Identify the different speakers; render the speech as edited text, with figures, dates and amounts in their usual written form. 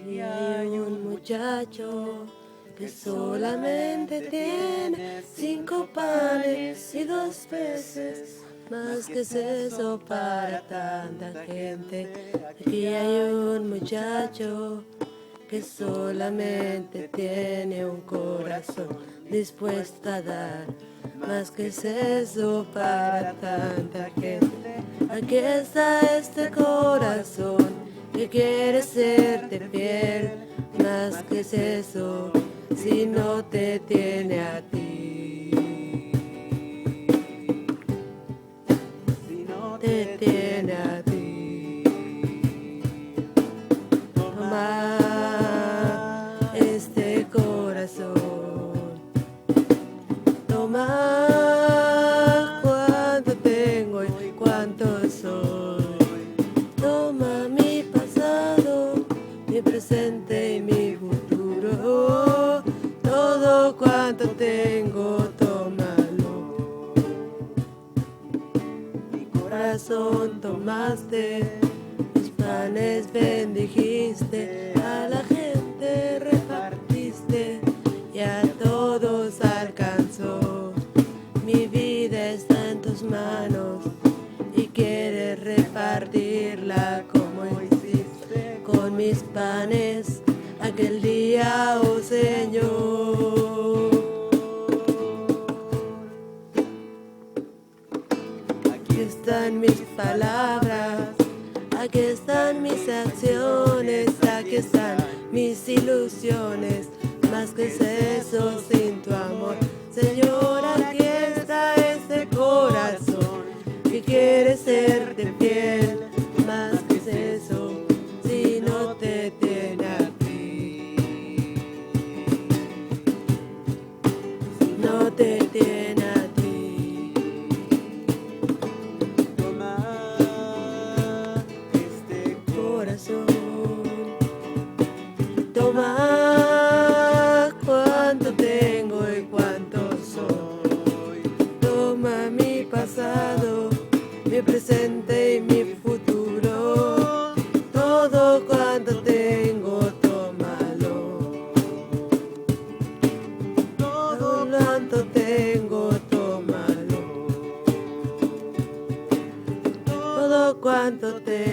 Speaker 1: Y hay un muchacho que solamente tiene 5 panes y 2 peces. Más que es eso para tanta gente. Aquí hay un muchacho que solamente tiene un corazón dispuesto a dar. Más que es eso para tanta gente. Aquí está este corazón que quiere ser de fiel. Más que es eso si no te tiene a ti. Si no te tiene a ti. Toma este corazón. Toma cuánto tengo y cuánto soy. Toma mi pasado, mi presente y mi futuro. Todo cuanto tengo, tómalo. Mi corazón tomaste, mis panes bendijiste, a la gente repartiste y a todos alcanzó. Mi vida está en tus manos y quieres repartirla como hiciste con mis panes aquel día, oh Señor. Aquí están mis palabras, aquí están mis acciones, aquí están mis ilusiones. Más que es eso sin tu amor, Señor, aquí está ese corazón que quiere serte fiel. Más que es eso si no te tiene a ti. Si no te tiene a ti. Toma este corazón. Toma cuánto tengo y cuánto soy. Toma mi pasado, mi presente y mi futuro. Todo cuanto tengo, tómalo. Todo cuanto tengo, tómalo. Todo cuanto tengo.